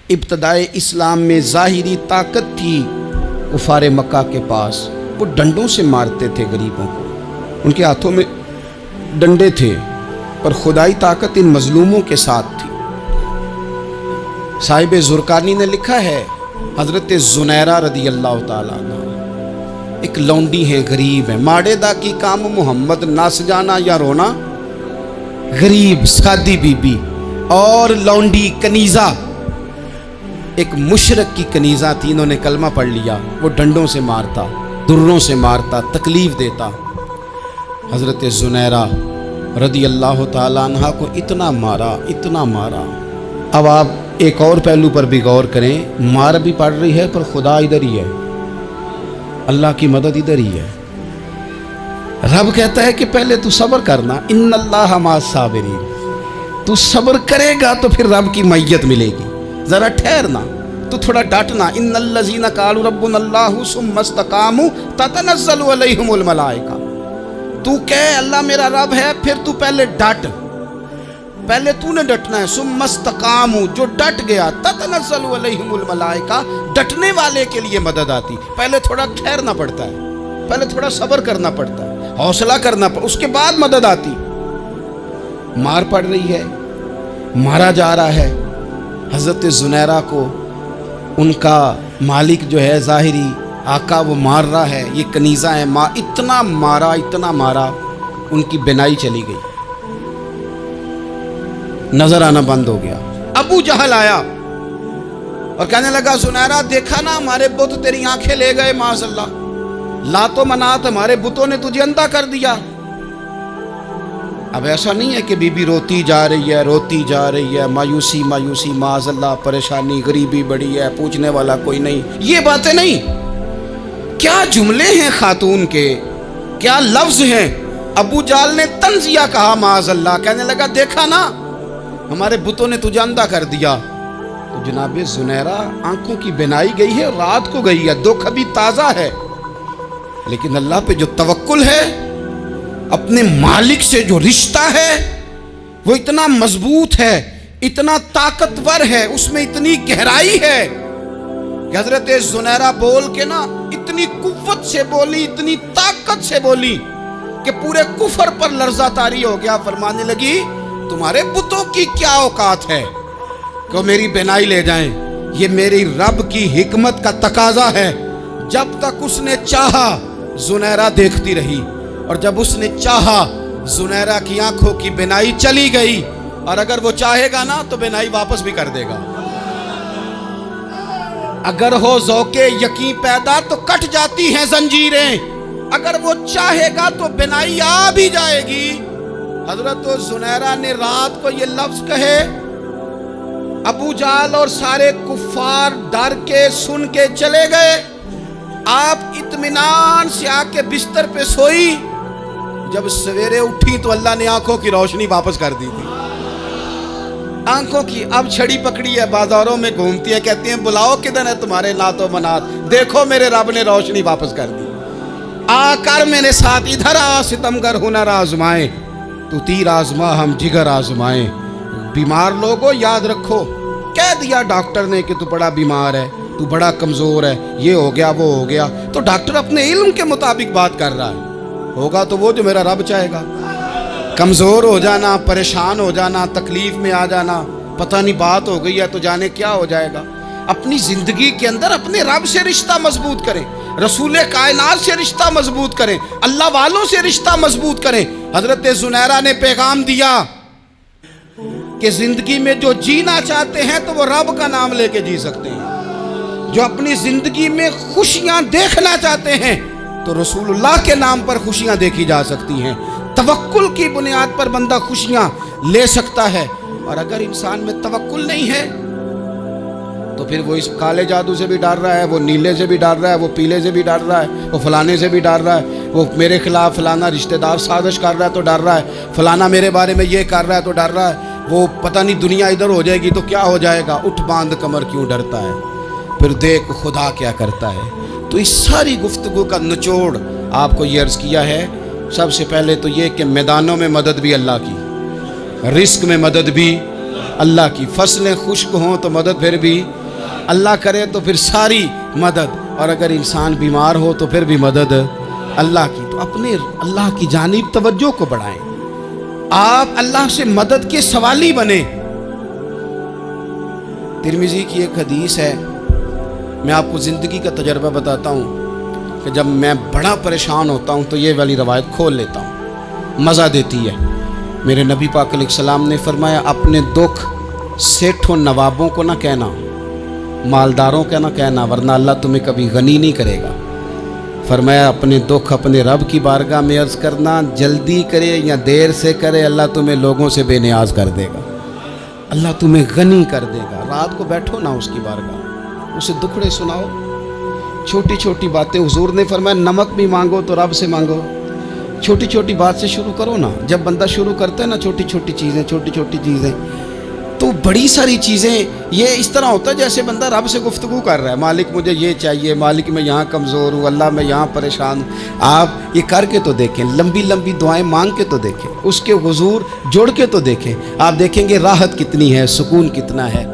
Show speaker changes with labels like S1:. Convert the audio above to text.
S1: ابتدائے اسلام میں ظاہری طاقت تھی کفار مکہ کے پاس، وہ ڈنڈوں سے مارتے تھے غریبوں کو، ان کے ہاتھوں میں ڈنڈے تھے، پر خدائی طاقت ان مظلوموں کے ساتھ تھی۔ صاحب زرقانی نے لکھا ہے، حضرت زنیرہ رضی اللہ تعالیٰ عنہ ایک لونڈی ہیں، غریب ہیں، ماڑے دا کی کام محمد نس جانا یا رونا، غریب سادی بی بی اور لونڈی کنیزہ، ایک مشرک کی کنیزہ تھی، انہوں نے کلمہ پڑھ لیا، وہ ڈنڈوں سے مارتا، دروں سے مارتا، تکلیف دیتا۔ حضرت زنیرہ رضی اللہ تعالیٰ عنہ کو اتنا مارا، اتنا مارا۔ اب آپ ایک اور پہلو پر بھی غور کریں، مار بھی پڑ رہی ہے پر خدا ادھر ہی ہے، اللہ کی مدد ادھر ہی ہے۔ رب کہتا ہے کہ پہلے تو صبر کرنا، ان اللہ مع الصابرین، تو صبر کرے گا تو پھر رب کی معیت ملے گی، ذرا ٹھہرنا، تو تھوڑا ڈٹنا۔ ان الذین قالوا ربنا اللہ ثم استقاموا تتنزل علیہم الملائکہ، تو کہے اللہ میرا رب ہے، پھر تو پہلے ڈٹ، پہلے تو نے ڈٹنا ہے۔ ثم استقاموا، جو ڈٹ گیا، تتنزل علیہم الملائکہ، ڈٹنے والے کے لیے مدد آتی، پہلے تھوڑا ٹھہرنا پڑتا ہے، پہلے تھوڑا صبر کرنا پڑتا ہے، حوصلہ کرنا پڑتا، اس کے بعد مدد آتی۔ مار پڑ رہی ہے، مارا جا رہا ہے، حضرت زنیرہ کو ان کا مالک جو ہے ظاہری آقا وہ مار رہا ہے، یہ کنیزہ ہے، اتنا مارا، اتنا مارا، ان کی بینائی چلی گئی، نظر آنا بند ہو گیا۔ ابو جہل آیا اور کہنے لگا، زنیرہ دیکھا نا ہمارے بت تیری آنکھیں لے گئے، معاذ اللہ، لات و منات ہمارے بتوں نے تجھے اندھا کر دیا۔ اب ایسا نہیں ہے کہ بی بی روتی جا رہی ہے، روتی جا رہی ہے، مایوسی مایوسی، معاذ اللہ، پریشانی، غریبی بڑی ہے، پوچھنے والا کوئی نہیں، یہ باتیں نہیں۔ کیا جملے ہیں خاتون کے، کیا لفظ ہیں۔ ابو جہل نے تنزیہ کہا، معاذ اللہ، کہنے لگا دیکھا نا ہمارے بتوں نے تجھے اندھا کر دیا۔ تو جناب زنیرہ آنکھوں کی بینائی گئی ہے، رات کو گئی ہے، دکھ ابھی تازہ ہے، لیکن اللہ پہ جو توکل ہے، اپنے مالک سے جو رشتہ ہے، وہ اتنا مضبوط ہے، اتنا طاقتور ہے، اس میں اتنی گہرائی ہے کہ حضرت زنیرہ بول کے نا اتنی قوت سے بولی، اتنی طاقت سے بولی کہ پورے کفر پر لرزہ طاری ہو گیا۔ فرمانے لگی، تمہارے بتوں کی کیا اوقات ہے کہ میری بینائی لے جائیں، یہ میری رب کی حکمت کا تقاضا ہے۔ جب تک اس نے چاہا زنیرہ دیکھتی رہی، اور جب اس نے چاہا زنیرہ کی آنکھوں کی بینائی چلی گئی، اور اگر وہ چاہے گا نا تو بینائی واپس بھی کر دے گا۔ اگر ہو ذوق یقین پیدا تو کٹ جاتی ہیں زنجیریں، اگر وہ چاہے گا تو بینائی آ بھی جائے گی۔ حضرت زنیرہ نے رات کو یہ لفظ کہے، ابو جہل اور سارے کفار ڈر کے سن کے چلے گئے، آپ اطمینان سے آ کے بستر پہ سوئی۔ جب سویرے اٹھی تو اللہ نے آنکھوں کی روشنی واپس کر دی تھی، آنکھوں کی۔ اب چھڑی پکڑی ہے، بازاروں میں گھومتی ہے، کہتی ہیں بلاؤ کدھر ہے تمہارے لات و منات، دیکھو میرے رب نے روشنی واپس کر دی، آ کر میرے ساتھ ادھر آ، ستمگر ہنر آزمائیں، تو تیر آزما ہم جگر آزمائیں۔ بیمار لوگوں یاد رکھو، کہہ دیا ڈاکٹر نے کہ تو بڑا بیمار ہے، تو بڑا کمزور ہے، یہ ہو گیا وہ ہو گیا، تو ڈاکٹر اپنے علم کے مطابق بات کر رہا ہے، ہوگا تو وہ جو میرا رب چاہے گا۔ کمزور ہو جانا، پریشان ہو جانا، تکلیف میں آ جانا، پتہ نہیں بات ہو گئی ہے تو جانے کیا ہو جائے گا۔ اپنی زندگی کے اندر اپنے رب سے رشتہ مضبوط کریں، رسول کائنات سے رشتہ مضبوط کریں، اللہ والوں سے رشتہ مضبوط کریں۔ حضرت زنیرہ نے پیغام دیا کہ زندگی میں جو جینا چاہتے ہیں تو وہ رب کا نام لے کے جی سکتے ہیں، جو اپنی زندگی میں خوشیاں دیکھنا چاہتے ہیں تو رسول اللہ کے نام پر خوشیاں دیکھی جا سکتی ہیں۔ توکل کی بنیاد پر بندہ خوشیاں لے سکتا ہے، اور اگر انسان میں توکل نہیں ہے تو پھر وہ اس کالے جادو سے بھی ڈر رہا ہے، وہ نیلے سے بھی ڈر رہا ہے، وہ پیلے سے بھی ڈر رہا ہے، وہ فلانے سے بھی ڈر رہا ہے، وہ میرے خلاف فلانا رشتہ دار سازش کر رہا ہے تو ڈر رہا ہے، فلانا میرے بارے میں یہ کر رہا ہے تو ڈر رہا ہے، وہ پتہ نہیں دنیا ادھر ہو جائے گی تو کیا ہو جائے گا، اٹھ باندھ کمر کیوں ڈرتا ہے، پھر دیکھ خدا کیا کرتا ہے۔ تو اس ساری گفتگو کا نچوڑ آپ کو یہ عرض کیا ہے، سب سے پہلے تو یہ کہ میدانوں میں مدد بھی اللہ کی، رزق میں مدد بھی اللہ کی، فصلیں خشک ہوں تو مدد پھر بھی اللہ کرے، تو پھر ساری مدد، اور اگر انسان بیمار ہو تو پھر بھی مدد اللہ کی۔ تو اپنے اللہ کی جانب توجہ کو بڑھائیں، آپ اللہ سے مدد کے سوالی بنیں۔ ترمذی کی ایک حدیث ہے، میں آپ کو زندگی کا تجربہ بتاتا ہوں کہ جب میں بڑا پریشان ہوتا ہوں تو یہ والی روایت کھول لیتا ہوں، مزہ دیتی ہے۔ میرے نبی پاک علیہ السلام نے فرمایا، اپنے دکھ سیٹھوں نوابوں کو نہ کہنا، مالداروں کا نہ کہنا، ورنہ اللہ تمہیں کبھی غنی نہیں کرے گا۔ فرمایا اپنے دکھ اپنے رب کی بارگاہ میں عرض کرنا، جلدی کرے یا دیر سے کرے اللہ تمہیں لوگوں سے بے نیاز کر دے گا، اللہ تمہیں غنی کر دے گا۔ رات کو بیٹھو نا اس کی بارگاہ، اسے دکھڑے سناؤ، چھوٹی چھوٹی باتیں۔ حضور نے فرمایا نمک بھی مانگو تو رب سے مانگو، چھوٹی چھوٹی بات سے شروع کرو نا۔ جب بندہ شروع کرتا ہے نا چھوٹی چھوٹی چیزیں تو بڑی ساری چیزیں، یہ اس طرح ہوتا ہے جیسے بندہ رب سے گفتگو کر رہا ہے، مالک مجھے یہ چاہیے، مالک میں یہاں کمزور ہوں، اللہ میں یہاں پریشان ہوں۔ آپ یہ کر کے تو دیکھیں، لمبی لمبی دعائیں مانگ کے تو دیکھیں، اس کے حضور جوڑ کے تو دیکھیں، آپ دیکھیں گے راحت کتنی ہے، سکون کتنا ہے۔